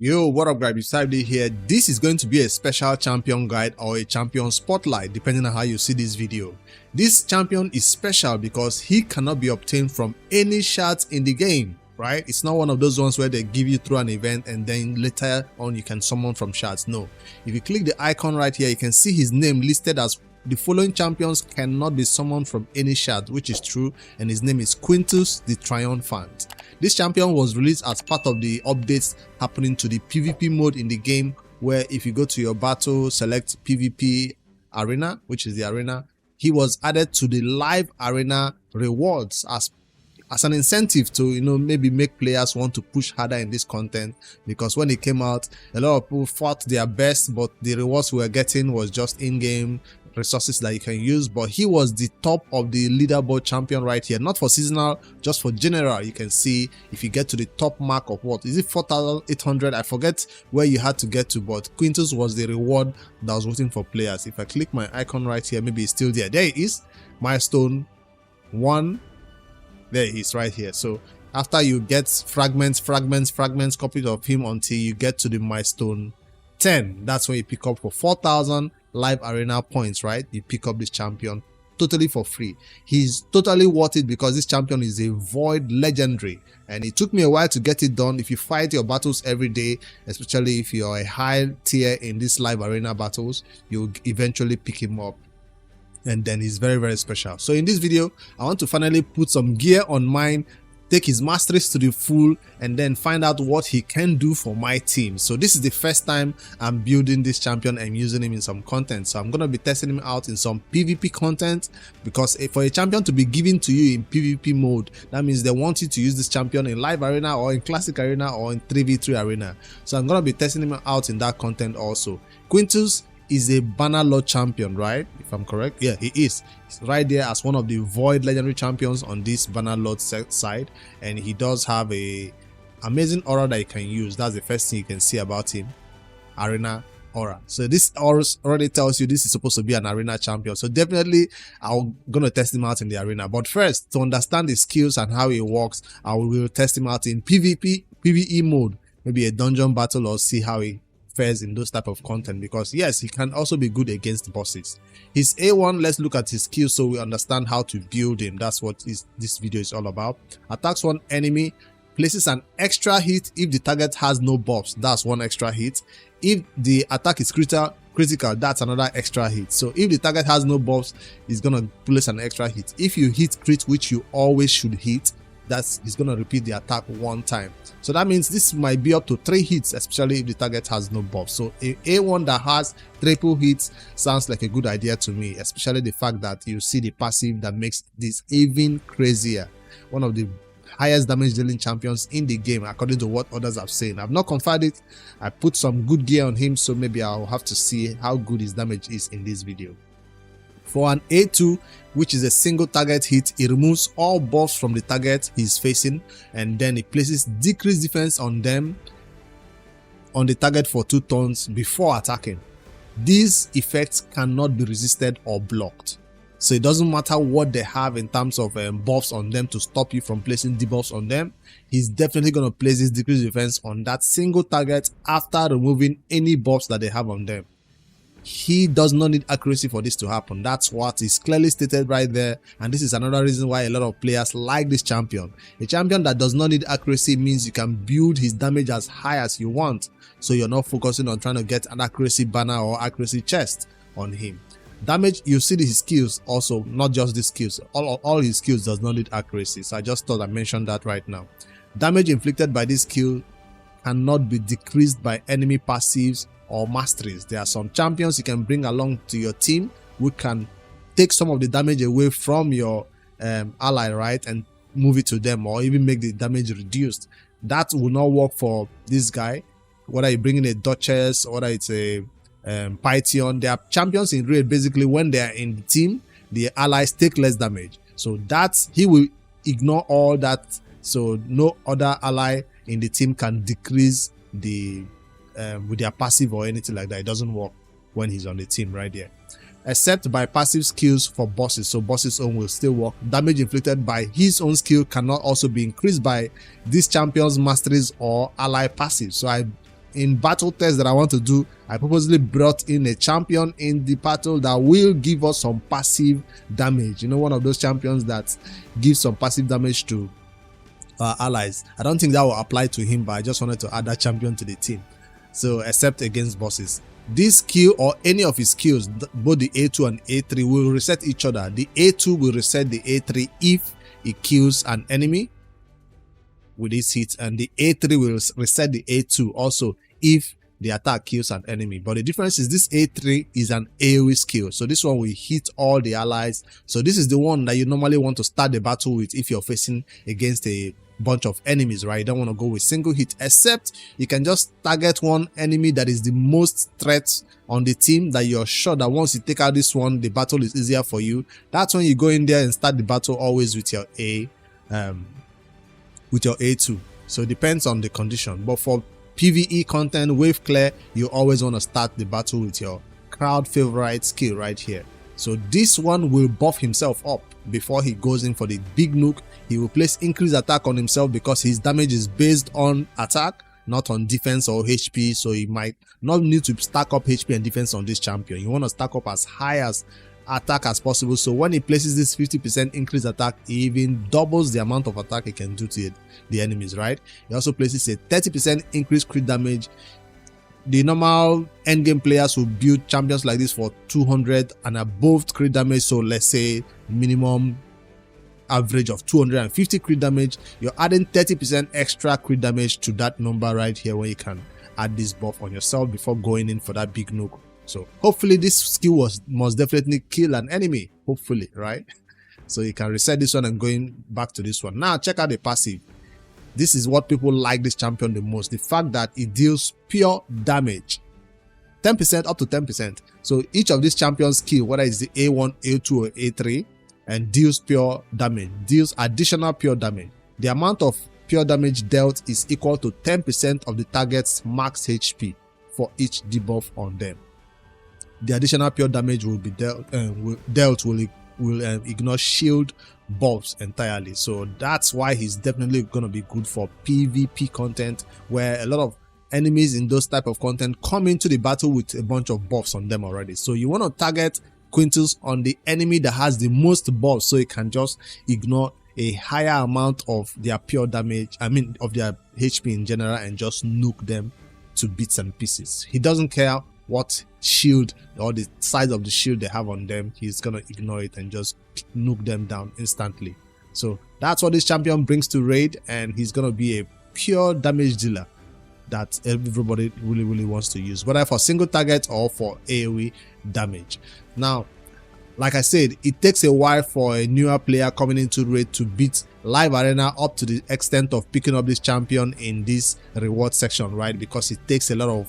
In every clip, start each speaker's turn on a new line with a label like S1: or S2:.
S1: Yo, what up guys, Beside here. This is going to be a special champion guide or a champion spotlight depending on how you see this video. This champion is special because he cannot be obtained from any shards in the game, right? It's not one of those ones where they give you through an event and then later on you can summon from shards. No, if you click the icon right here, you can see his name listed as the following champions cannot be summoned from any shard, which is true, and his name is Quintus the Triumphant. This champion was released as part of the updates happening to the PvP mode in the game, where if you go to your battle, select PvP arena, which is the arena, he was added to the live arena rewards as an incentive to maybe make players want to push harder in this content, because when it came out a lot of people fought their best, but the rewards we were getting was just in-game resources that you can use. But he was the top of the leaderboard champion right here, not for seasonal, just for general. You can see if you get to the top mark of what is it, 4,800, I forget where you had to get to, but Quintus was the reward that was waiting for players. If I click my icon right here, maybe it's still there. There it is, milestone 1. There it is right here. So after you get fragments copies of him until you get to the milestone 10, that's when you pick up for 4,000 live arena points, right? You pick up this champion totally for free. He's totally worth it because this champion is a void legendary, and it took me a while to get it done. If you fight your battles every day, especially if you're a high tier in these live arena battles, you'll eventually pick him up, and then he's very, very special. So in this video, I want to finally put some gear on mine, take his masteries to the full, and then find out what he can do for my team. So this is the first time I'm building this champion and using him in some content, so I'm going to be testing him out in some PvP content, because for a champion to be given to you in PvP mode, that means they want you to use this champion in live arena or in classic arena or in 3v3 arena. So I'm going to be testing him out in that content also. Quintus is a banner lord champion, right? If I'm correct, yeah, he is. He's right there as one of the void legendary champions on this banner lord side, and he does have a amazing aura that you can use. That's the first thing you can see about him, arena aura. So this aura already tells you this is supposed to be an arena champion, so definitely I'm gonna test him out in the arena. But first, to understand his skills and how he works, I will test him out in PvE mode, maybe a dungeon battle, or see how he fares in those type of content, because yes, he can also be good against bosses. His A1, let's look at his skills so we understand how to build him. That's what this video is all about. Attacks one enemy, places an extra hit if the target has no buffs, that's one extra hit. If the attack is critical, that's another extra hit. So if the target has no buffs, he's gonna place an extra hit. If you hit crit, which you always should hit, he's gonna repeat the attack one time. So that means this might be up to 3 hits, especially if the target has no buff. So a A1 that has triple hits sounds like a good idea to me, especially the fact that you see the passive that makes this even crazier. One of the highest damage dealing champions in the game, according to what others have said. I've not confirmed it. I put some good gear on him, so maybe I'll have to see how good his damage is in this video. For an A2, which is a single target hit, it removes all buffs from the target he's facing, and then it places decreased defense on them on the target for 2 turns before attacking. These effects cannot be resisted or blocked, so it doesn't matter what they have in terms of buffs on them to stop you from placing debuffs on them. He's definitely going to place this decreased defense on that single target after removing any buffs that they have on them. He does not need accuracy for this to happen. That's what is clearly stated right there, and this is another reason why a lot of players like this champion. A champion that does not need accuracy means you can build his damage as high as you want, so you're not focusing on trying to get an accuracy banner or accuracy chest on him. Damage, you see his skills also, not just the skills, all his skills does not need accuracy, so I just thought I mentioned that right now. Damage inflicted by this skill cannot be decreased by enemy passives or masteries. There are some champions you can bring along to your team who can take some of the damage away from your ally, right, and move it to them, or even make the damage reduced. That will not work for this guy, whether you bring in a Duchess or whether it's a Python. They are champions in raid. Basically, when they are in the team, the allies take less damage, so that he will ignore all that, so no other ally in the team can decrease the with their passive or anything like that. It doesn't work when he's on the team right there, except by passive skills for bosses. So bosses own will still work. Damage inflicted by his own skill cannot also be increased by this champion's masteries or ally passive. So I in battle test that I want to do, I purposely brought in a champion in the battle that will give us some passive damage. You know, one of those champions that gives some passive damage to our allies. I don't think that will apply to him, but I just wanted to add that champion to the team. So except against bosses, this skill or any of his skills, both the A2 and A3, will reset each other. The A2 will reset the A3 if it kills an enemy with this hit, and the A3 will reset the A2 also if the attack kills an enemy. But the difference is this A3 is an AoE skill, so this one will hit all the allies. So this is the one that you normally want to start the battle with if you're facing against a bunch of enemies, right? You don't want to go with single hit, except you can just target one enemy that is the most threat on the team, that you're sure that once you take out this one, the battle is easier for you. That's when you go in there and start the battle always with your A2. So it depends on the condition, but for PvE content, wave clear, you always want to start the battle with your crowd favorite skill right here. So this one will buff himself up before he goes in for the big nuke. He will place increased attack on himself because his damage is based on attack, not on defense or HP. So he might not need to stack up HP and defense on this champion. You want to stack up as high as attack as possible. So when he places this 50% increased attack, he even doubles the amount of attack he can do to the enemies, right? He also places a 30% increased crit damage. The normal endgame players will build champions like this for 200 and above crit damage. So let's say minimum average of 250 crit damage. You're adding 30% extra crit damage to that number right here, where you can add this buff on yourself before going in for that big nuke. So hopefully this skill must definitely kill an enemy, hopefully, right? So you can reset this one and going back to this one. Now check out the passive. This is what people like this champion the most, the fact that it deals pure damage, 10% up to 10%. So each of these champions skill, whether it's the A1, A2 or A3, and deals pure damage, deals additional pure damage. The amount of pure damage dealt is equal to 10% of the target's max HP for each debuff on them. The additional pure damage will be will ignore shield buffs entirely. So that's why he's definitely going to be good for PvP content, where a lot of enemies in those type of content come into the battle with a bunch of buffs on them already. So you want to target Quintus on the enemy that has the most buffs, so it can just ignore a higher amount of their pure damage, of their HP in general, and just nuke them to bits and pieces. He doesn't care what shield or the size of the shield they have on them. He's gonna ignore it and just nuke them down instantly. So that's what this champion brings to raid, and he's gonna be a pure damage dealer that everybody really wants to use, whether for single target or for AoE damage. Now, like I said, it takes a while for a newer player coming into raid to beat live arena up to the extent of picking up this champion in this reward section, right? Because it takes a lot of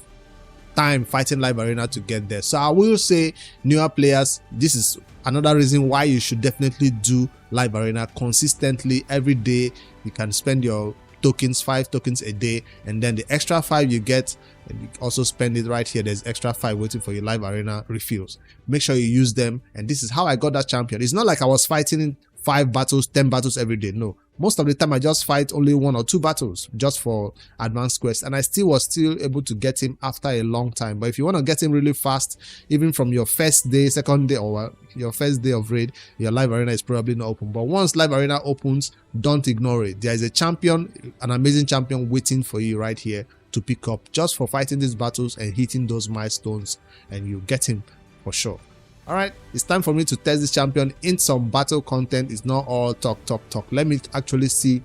S1: time fighting live arena to get there. So I will say, newer players, this is another reason why you should definitely do live arena consistently every day. You can spend your tokens, 5 tokens a day, and then the extra 5 you get, and you also spend it right here. There's extra 5 waiting for your live arena refills. Make sure you use them. And this is how I got that champion. It's not like I was fighting 5 battles, 10 battles every day. No, most of the time I just fight only 1 or 2 battles just for advanced quests, and I was still able to get him after a long time. But if you want to get him really fast, even from your first day, second day, or your first day of raid, your live arena is probably not open. But once live arena opens, don't ignore it. There is a champion, an amazing champion waiting for you right here to pick up just for fighting these battles and hitting those milestones, and you get him for sure. Alright, it's time for me to test this champion in some battle content. It's not all talk. Let me actually see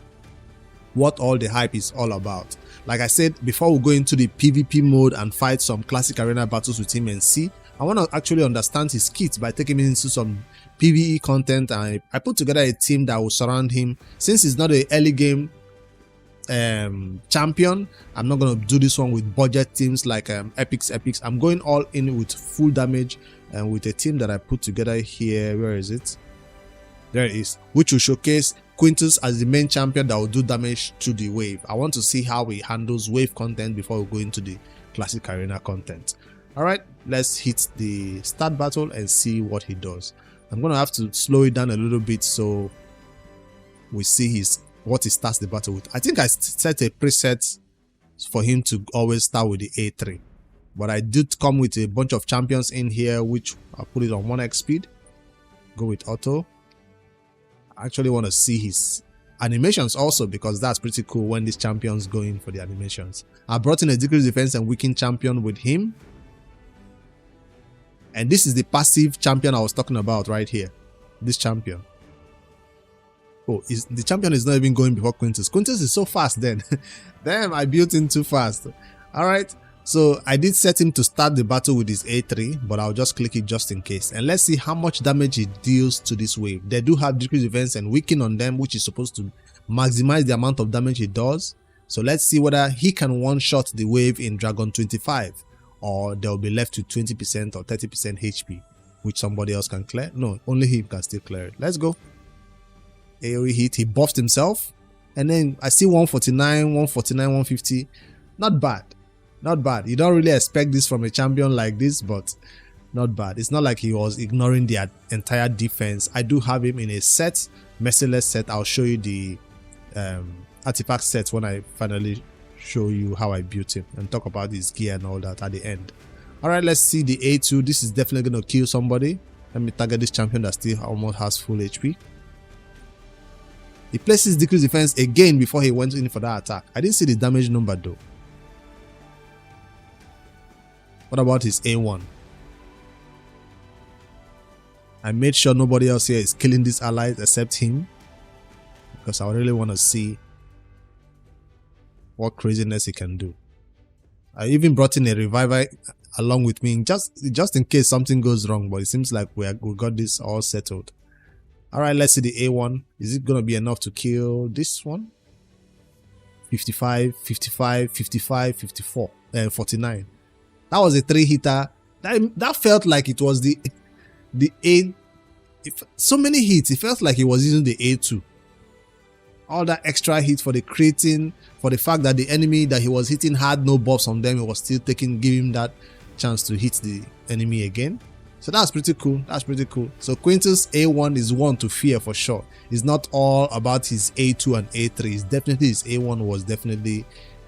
S1: what all the hype is all about. Like I said, before we go into the PvP mode and fight some classic arena battles with him and see, I want to actually understand his kit by taking him into some PvE content. And I put together a team that will surround him. Since he's not an early game champion, I'm not going to do this one with budget teams like epics. I'm going all in with full damage, and with a team that I put together here. Where is it? There it is, which will showcase Quintus as the main champion that will do damage to the wave. I want to see how he handles wave content before we go into the classic arena content. Alright, let's hit the start battle and see what he does. I'm going to have to slow it down a little bit so we see what he starts the battle with. I think I set a preset for him to always start with the A3. But I did come with a bunch of champions in here, which I'll put it on 1x speed. Go with auto. I actually want to see his animations also, because that's pretty cool when these champions go in for the animations. I brought in a decreased defense and weakened champion with him. And this is the passive champion I was talking about right here. This champion. Oh, the champion is not even going before Quintus. Quintus is so fast then. Damn, I built in too fast. Alright, so I did set him to start the battle with his A3, but I'll just click it just in case. And let's see how much damage he deals to this wave. They do have decreased defense and weaken on them, which is supposed to maximize the amount of damage he does. So let's see whether he can one-shot the wave in Dragon 25, or they'll be left with 20% or 30% HP, which somebody else can clear. No, only him can still clear it. Let's go. AoE hit, he buffed himself, and then I see 149, 149, 150. Not bad. Not bad. You don't really expect this from a champion like this, but not bad. It's not like he was ignoring the entire defense. I do have him in a set, merciless set. I'll show you the artifact set when I finally show you how I built him and talk about his gear and all that at the end. Alright, let's see the A2. This is definitely going to kill somebody. Let me target this champion that still almost has full HP. He places decreased defense again before he went in for that attack. I didn't see the damage number though. What about his A1? I made sure nobody else here is killing these allies except him, because I really want to see what craziness he can do. I even brought in a reviver along with me just in case something goes wrong, but it seems like we got this all settled. Alright, let's see the A1. Is it going to be enough to kill this one? 55, 55, 55, 54, 49. That was a 3-hitter. That felt like it was the A. So many hits. It felt like he was using the A2. All that extra hit for the creating, for the fact that the enemy that he was hitting had no buffs on them. He was still giving him that chance to hit the enemy again. So that's pretty cool. That's pretty cool. So Quintus A1 is one to fear for sure. It's not all about his A2 and A3. It's definitely his A1 was definitely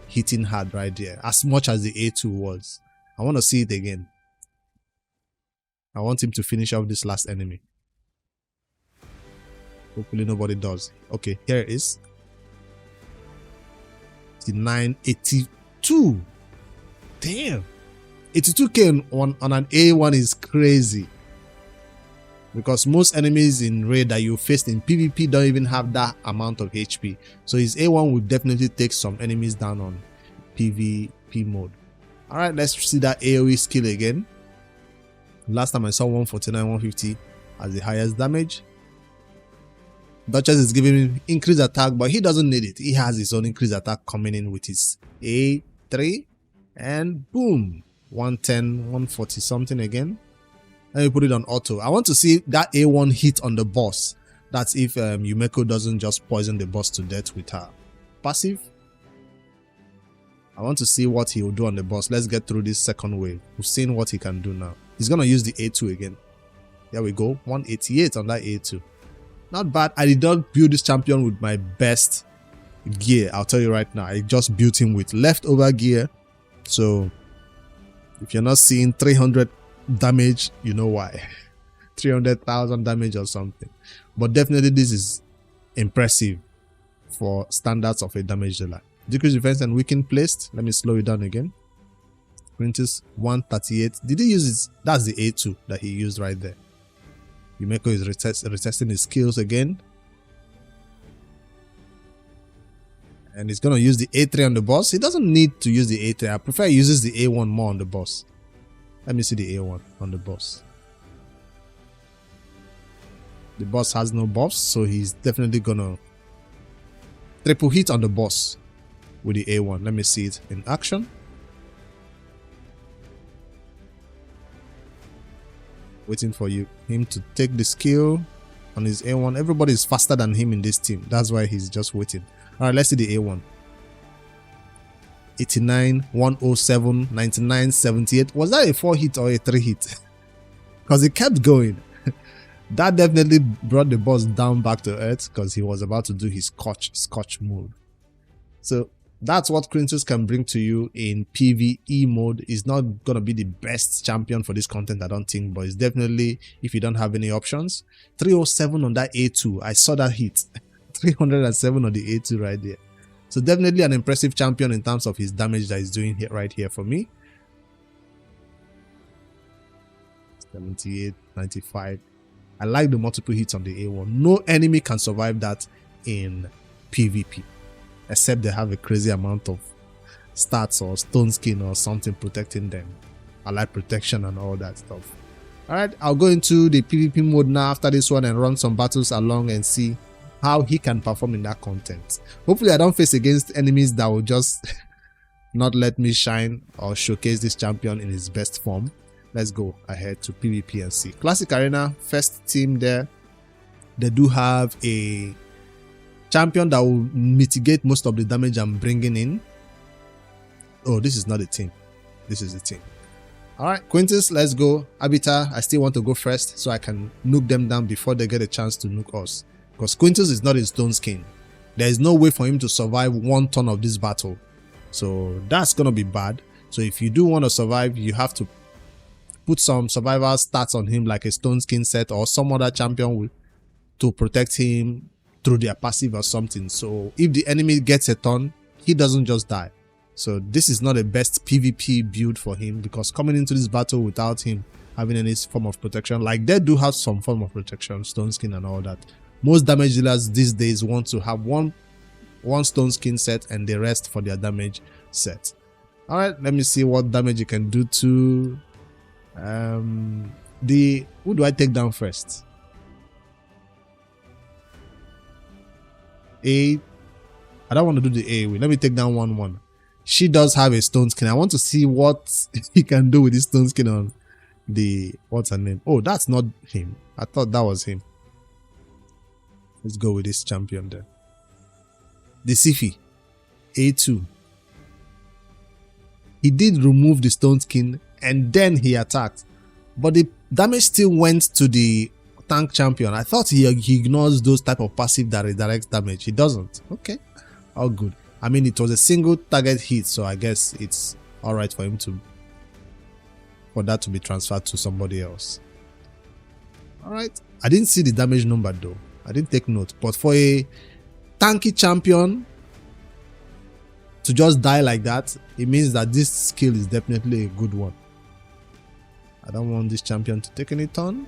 S1: hitting hard right there, as much as the A2 was. I want to see it again. I want him to finish off this last enemy. Hopefully nobody does. Okay, here it is. 982. Damn. 82k on an A1 is crazy. Because most enemies in raid that you faced in PvP don't even have that amount of HP. So his A1 will definitely take some enemies down on PvP mode. Alright, let's see that AoE skill again. Last time I saw 149, 150 as the highest damage. Duchess is giving him increased attack, but he doesn't need it. He has his own increased attack coming in with his A3. And boom. 110, 140 something again. Let me put it on auto. I want to see that A1 hit on the boss. That's if Yumeko doesn't just poison the boss to death with her passive. I want to see what he will do on the boss. Let's get through this second wave. We've seen what he can do now. He's going to use the A2 again. There we go. 188 on that A2. Not bad. I did not build this champion with my best gear. I'll tell you right now. I just built him with leftover gear. So if you're not seeing 300 damage, you know why. 300,000 damage or something. But definitely this is impressive for standards of a damage dealer. Decrease defense and weaken placed. Let me slow it down again. Quintus 138. Did he use his? That's the A2 that he used right there. Yumeko is retesting his skills again. And he's going to use the A3 on the boss. He doesn't need to use the A3. I prefer he uses the A1 more on the boss. Let me see the A1 on the boss. The boss has no buffs, so he's definitely going to triple hit on the boss with the A1. Let me see it in action. Waiting for him to take the skill on his A1. Everybody is faster than him in this team. That's why he's just waiting. Alright, let's see the A1. 89, 107, 99, 78. Was that a 4 hit or a 3 hit? Because it kept going. That definitely brought the boss down back to earth because he was about to do his scotch move. So That's what Quintus can bring to you in PvE mode. He's not going to be the best champion for this content, I don't think, but it's definitely, if you don't have any options. 307 on that A2. I saw that hit. 307 on the A2 right there. So definitely an impressive champion in terms of his damage that he's doing here, right here for me. 78, 95. I like the multiple hits on the A1. No enemy can survive that in PvP. Except they have a crazy amount of stats or stone skin or something protecting them. I like protection and all that stuff. Alright, I'll go into the PvP mode now after this one and run some battles along and see how he can perform in that content. Hopefully I don't face against enemies that will just not let me shine or showcase this champion in his best form. Let's go ahead to PvP and see. Classic Arena, first team there. They do have a champion that will mitigate most of the damage I'm bringing in. Oh, this is not a team. This is the team. Alright, Quintus, let's go. Abita, I still want to go first so I can nuke them down before they get a chance to nuke us. Because Quintus is not in stone skin. There is no way for him to survive one turn of this battle. So that's going to be bad. So if you do want to survive, you have to put some survival stats on him like a stone skin set or some other champion to protect him through their passive or something. So if the enemy gets a turn, he doesn't just die. So this is not the best PvP build for him, because coming into this battle without him having any form of protection, like they do have some form of protection, stone skin and all that. Most damage dealers these days want to have one stone skin set and the rest for their damage set. Alright, let me see what damage you can do to who do I take down first? I don't want to do the AoE. Let me take down 1-1. She does have a stone skin. I want to see what he can do with this stone skin on the, what's her name? Oh, that's not him. I thought that was him. Let's go with this champion there. The Sifi, A2. He did remove the stone skin and then he attacked, but the damage still went to the tank champion. I thought he ignores those type of passive that redirects damage. He doesn't. Okay, all good. I mean, it was a single target hit, so I guess it's all right for him for that to be transferred to somebody else. All right, I didn't see the damage number though. I didn't take note. But for a tanky champion to just die like that, it means that this skill is definitely a good one. I don't want this champion to take any turn.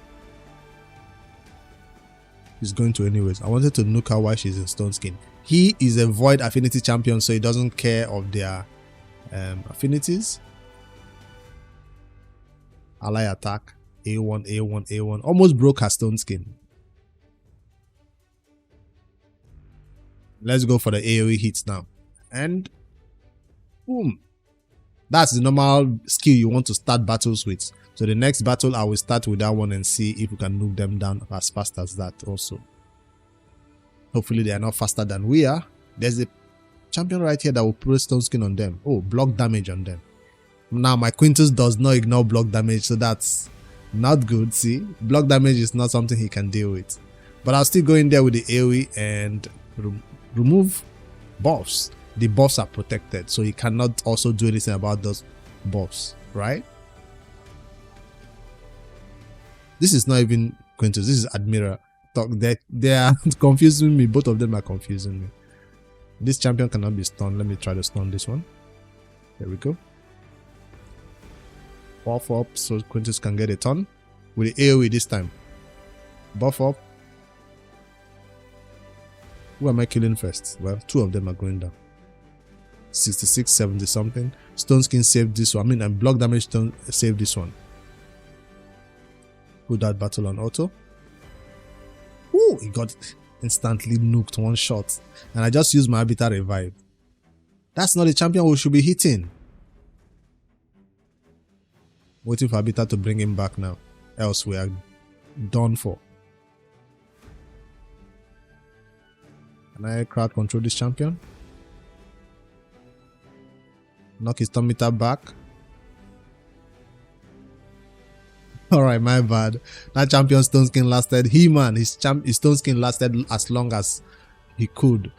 S1: He's going to anyways. I wanted to nuke her while she's in stone skin. He is a void affinity champion, so he doesn't care of their affinities. Ally attack. A1, A1, A1. Almost broke her stone skin. Let's go for the AoE hits now. And boom. That's the normal skill you want to start battles with. So the next battle, I will start with that one and see if we can nuke them down as fast as that also. Hopefully they are not faster than we are. There's a champion right here that will put stone skin on them. Oh, block damage on them. Now my Quintus does not ignore block damage, so that's not good. See, block damage is not something he can deal with. But I'll still go in there with the AoE and remove buffs. The buffs are protected, so he cannot also do anything about those buffs, right? This is not even Quintus, this is Admiral. They are confusing me. Both of them are confusing me. This champion cannot be stunned. Let me try to stun this one. There we go. Buff up so Quintus can get a turn with the AoE this time. Buff up. Who am I killing first? Well, two of them are going down. 66, 70 something. Stone skin saved this one. I mean, and block damage saved this one. Put that battle on auto. Ooh, he got instantly nuked one shot. And I just used my Habitat Revive. That's not the champion we should be hitting. Waiting for Habitat to bring him back now. Else we are done for. Can I crowd control this champion? Knock his turn meter back. Alright, my bad. That champion stone skin lasted. His stone skin lasted as long as he could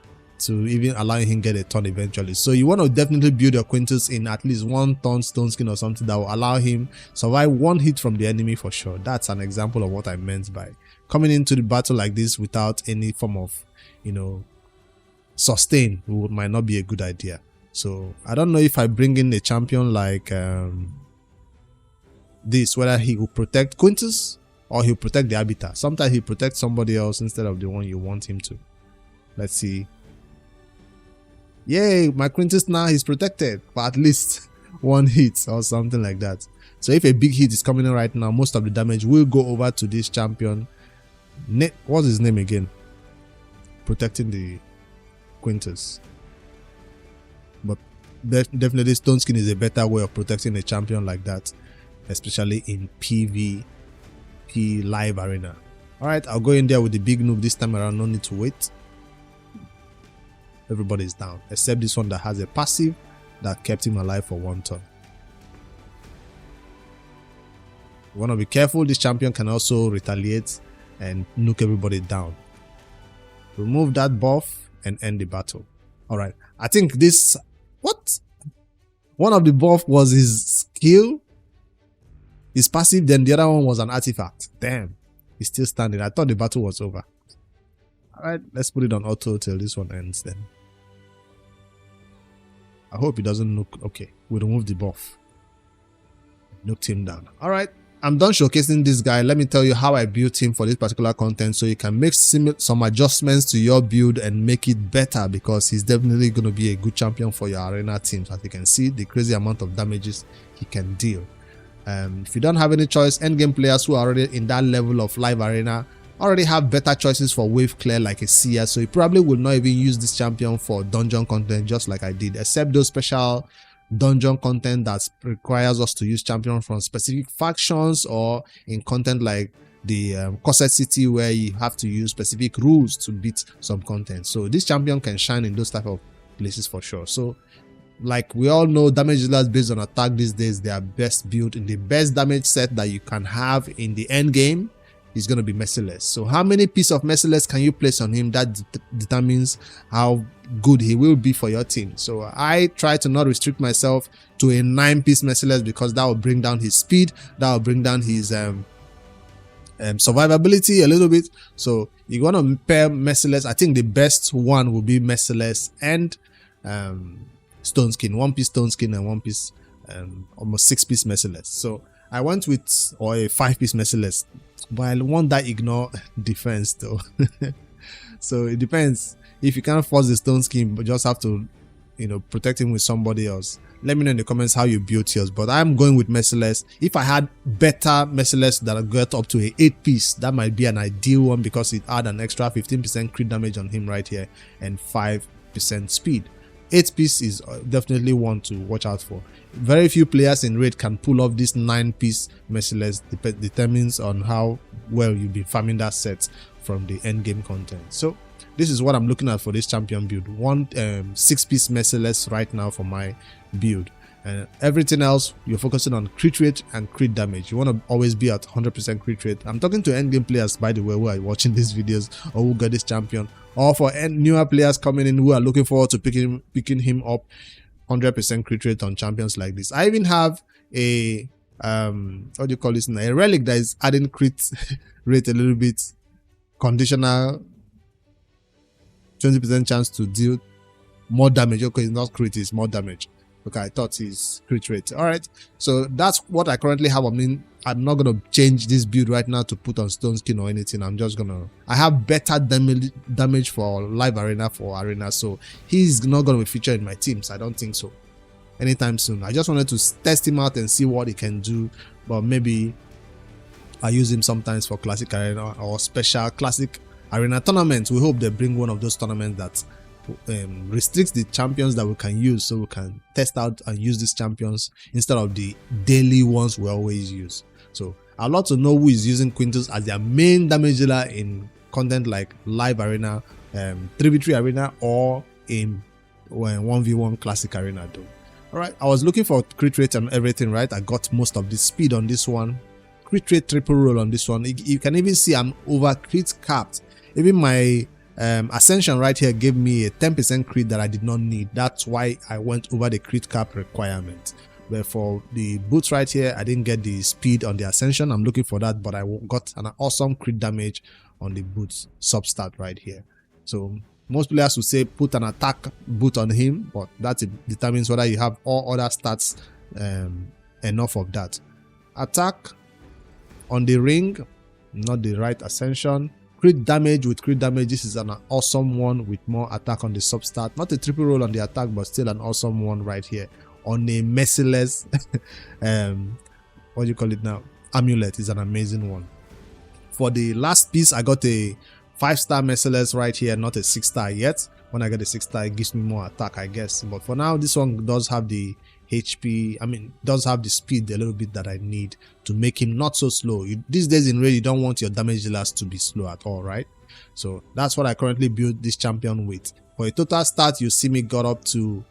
S1: to even allowing him get a turn eventually. So you want to definitely build your Quintus in at least one turn stone skin or something that will allow him survive one hit from the enemy for sure. That's an example of what I meant by coming into the battle like this without any form of, you know, sustain might not be a good idea. So I don't know if I bring in a champion like this, whether he will protect Quintus or he'll protect the Arbiter. Sometimes he protects somebody else instead of the one you want him to. Let's see. Yay, my Quintus now is protected for at least one hit or something like that. So if a big hit is coming in right now, most of the damage will go over to this champion. What's his name again? Protecting the Quintus. But definitely Stone Skin is a better way of protecting a champion like that, especially in PvP live arena. Alright, I'll go in there with the big noob this time around. No need to wait. Everybody's down except this one that has a passive that kept him alive for one turn. You want to be careful. This champion can also retaliate and nuke everybody down. Remove that buff and end the battle. Alright, I think this, what? One of the buff was his skill, his passive, then the other one was an artifact. Damn, he's still standing. I thought the battle was over. Alright, let's put it on auto till this one ends then. I hope he doesn't nuke. Okay, we remove the buff. Nuked him down. Alright, I'm done showcasing this guy. Let me tell you how I built him for this particular content so you can make some adjustments to your build and make it better, because he's definitely going to be a good champion for your arena teams. As you can see, the crazy amount of damages he can deal. If you don't have any choice, endgame players who are already in that level of live arena already have better choices for wave clear like a seer, so you probably will not even use this champion for dungeon content just like I did, except those special dungeon content that requires us to use champions from specific factions, or in content like the Corset City where you have to use specific rules to beat some content. So this champion can shine in those type of places for sure. So like we all know, damage dealers based on attack these days, they are best built in the best damage set that you can have in the end game is going to be Merciless. So how many pieces of Merciless can you place on him? That determines how good he will be for your team. So I try to not restrict myself to a 9-piece Merciless, because that will bring down his speed, that will bring down his survivability a little bit. So you want to pair Merciless. I think the best one will be Merciless and Stone Skin, 1-piece Stone Skin and 1-piece almost 6-piece Merciless. So I went with, or a 5-piece Merciless, but I want that ignore defense though. So it depends. If you can't force the Stone Skin but just have to, you know, protect him with somebody else, let me know in the comments how you built yours. But I'm going with Merciless. If I had better Merciless that got up to a 8-piece, that might be an ideal one, because it had an extra 15% crit damage on him right here and 5% speed. 8-piece is definitely one to watch out for. Very few players in raid can pull off this 9-piece Merciless. Determines on how well you've been farming that set from the end game content. So this is what I'm looking at for this champion build. One 6-piece Merciless right now for my build, and everything else you're focusing on crit rate and crit damage. You want to always be at 100% crit rate. I'm talking to end game players, by the way, who are watching these videos or who got this champion, or for newer players coming in who are looking forward to picking him up. 100% crit rate on champions like this. I even have a what do you call this now? A relic that is adding crit rate a little bit, conditional 20% chance to deal more damage. Okay, it's not crit, it's more damage. Okay, I thought it's crit rate. All right, so that's what I currently have. I mean, I'm not gonna change this build right now to put on Stone Skin or anything. I'm just gonna, I have better damage for live arena, so he's not gonna be featured in my teams. I don't think so anytime soon. I just wanted to test him out and see what he can do, but maybe I use him sometimes for classic arena or special classic arena tournaments. We hope they bring one of those tournaments that restricts the champions that we can use, so we can test out and use these champions instead of the daily ones we always use. So I'd love to know who is using Quintus as their main damage dealer in content like live arena, 3v3 arena, or in 1v1 classic arena though. Alright, I was looking for crit rate and everything, right? I got most of the speed on this one, crit rate triple roll on this one. You can even see I'm over crit capped. Even my Ascension right here gave me a 10% crit that I did not need. That's why I went over the crit cap requirement. But for the boots right here, I didn't get the speed on the Ascension. I'm looking for that, but I got an awesome crit damage on the boots substat right here. So most players would say put an attack boot on him, but that determines whether you have all other stats enough of that. Attack on the ring, not the right Ascension. Crit damage, with crit damage, this is an awesome one with more attack on the substat. Not a triple roll on the attack, but still an awesome one right here. On a merciless what do you call it now, amulet is an amazing one. For the last piece, I got a 5-star merciless right here, not a 6-star yet. When I get a 6-star, it gives me more attack, I guess. But for now, this one does have the HP, does have the speed a little bit that I need to make him not so slow. These days in raid, you don't want your damage dealers to be slow at all, right? So that's what I currently build this champion with. For a total start, you see me got up to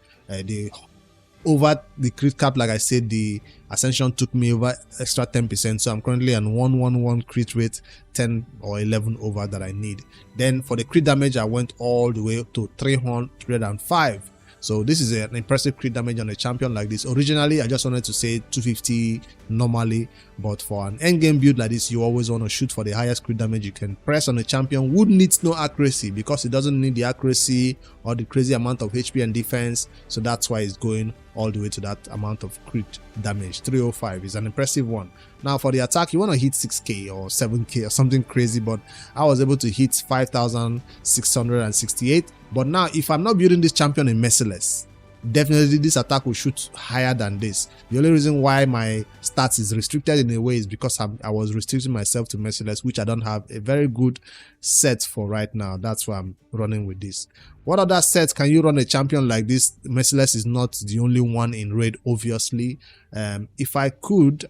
S1: over the crit cap. Like I said, the Ascension took me over extra 10%, so I'm currently on 111 crit rate, 10 or 11 over that I need. Then for the crit damage, I went all the way to 305. So this is an impressive crit damage on a champion like this. Originally, I just wanted to say 250 normally, but for an endgame build like this, you always want to shoot for the highest crit damage you can press on a champion who needs no accuracy, because it doesn't need the accuracy or the crazy amount of HP and defense. So that's why it's going all the way to that amount of crit damage. 305 is an impressive one. Now for the attack, you want to hit 6k or 7k or something crazy, but I was able to hit 5,668. But now if I'm not building this champion in merciless, definitely this attack will shoot higher than this. The only reason why my stats is restricted in a way is because I was restricting myself to merciless, which I don't have a very good set for right now. That's why I'm running with this. What other sets can you run a champion like this? Merciless is not the only one in raid, obviously. If I could,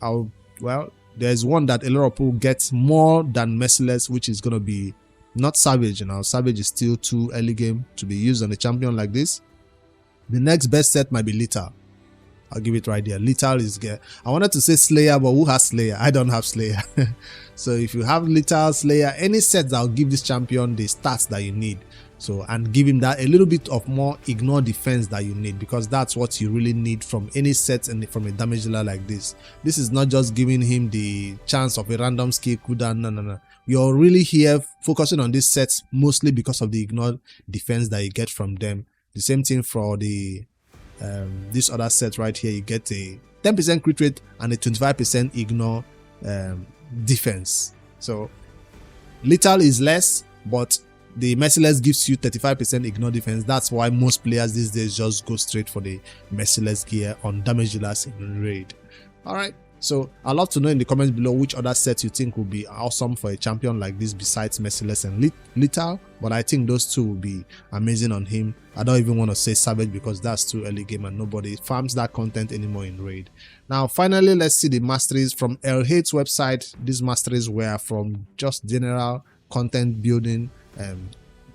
S1: well, there's one that a lot of people get more than merciless, which is going to be not savage. Savage is still too early game to be used on a champion like this. The next best set might be Lethal. I'll give it right there. Lethal is good. I wanted to say Slayer, but who has Slayer? I don't have Slayer. So if you have Lethal, Slayer, any set that will give this champion the stats that you need. So, and give him that a little bit of more ignore defense that you need, because that's what you really need from any set and from a damage dealer like this. This is not just giving him the chance of a random skill cooldown. No. You're really here focusing on these sets mostly because of the ignore defense that you get from them. The same thing for the this other set right here. You get a 10% crit rate and a 25% ignore defense. So Lethal is less, but the merciless gives you 35% ignore defense. That's why most players these days just go straight for the merciless gear on damage dealers in raid. Alright, so I'd love to know in the comments below which other sets you think would be awesome for a champion like this besides merciless and Lethal, but I think those two will be amazing on him. I don't even want to say savage because that's too early game and nobody farms that content anymore in raid. Now finally, let's see the masteries from El-Hate's website. These masteries were from just general content building,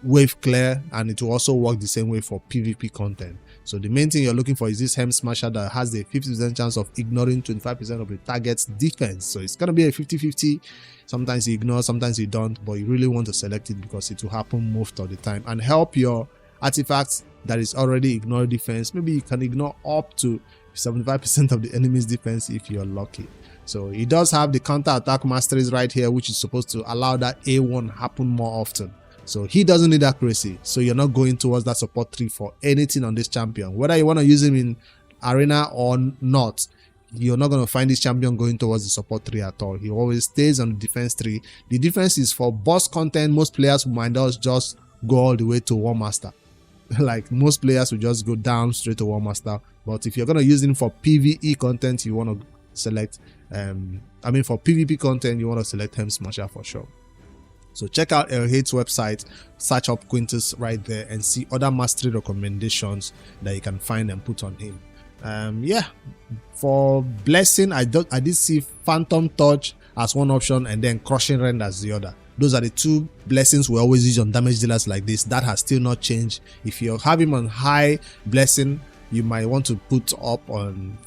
S1: wave clear, and it will also work the same way for PvP content. So the main thing you're looking for is this Hem Smasher that has the 50% chance of ignoring 25% of the target's defense. So it's gonna be a 50-50. Sometimes you ignore, sometimes you don't, but you really want to select it because it will happen most of the time and help your artifacts that is already ignore defense. Maybe you can ignore up to 75% of the enemy's defense if you're lucky. So it does have the counter attack masteries right here, which is supposed to allow that A1 happen more often. So he doesn't need accuracy, so you're not going towards that support tree for anything on this champion. Whether you want to use him in arena or not, you're not going to find this champion going towards the support tree at all. He always stays on the defense tree. The defense is for boss content. Most players might just go all the way to War Master. Like most players will just go down straight to War Master. But if you're going to use him for PvE content, you want to select for PvP content, you want to select Hem Smasher for sure. So check out El-Hate's website, search up Quintus right there and see other mastery recommendations that you can find and put on him. Yeah, for blessing, I did see Phantom Touch as one option and then Crushing Rend as the other. Those are the two blessings we always use on damage dealers like this. That has still not changed. If you have him on high blessing, you might want to put up on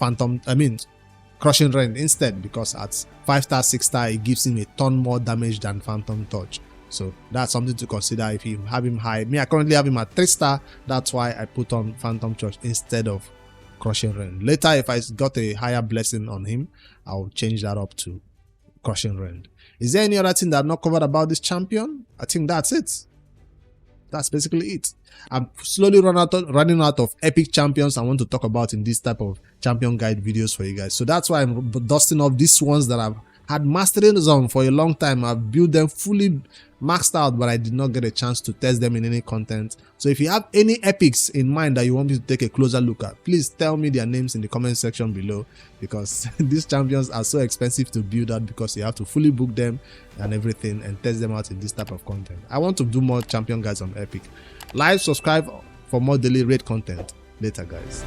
S1: Crushing Rend instead, because at 5-star, 6-star, it gives him a ton more damage than Phantom Touch. So that's something to consider if you have him high. Me, I currently have him at 3-star. That's why I put on Phantom Church instead of Crushing Rend. Later, if I got a higher blessing on him, I'll change that up to Crushing Rend. Is there any other thing that I've not covered about this champion? I think that's it. That's basically it. I'm slowly running out of epic champions I want to talk about in this type of champion guide videos for you guys. So that's why I'm dusting off these ones that I've had masteries on for a long time. I've built them fully maxed out, but I did not get a chance to test them in any content. So if you have any epics in mind that you want me to take a closer look at, please tell me their names in the comment section below, because these champions are so expensive to build out because you have to fully book them and everything and test them out in this type of content. I want to do more champion guides on epic. Like, subscribe for more daily raid content later, guys.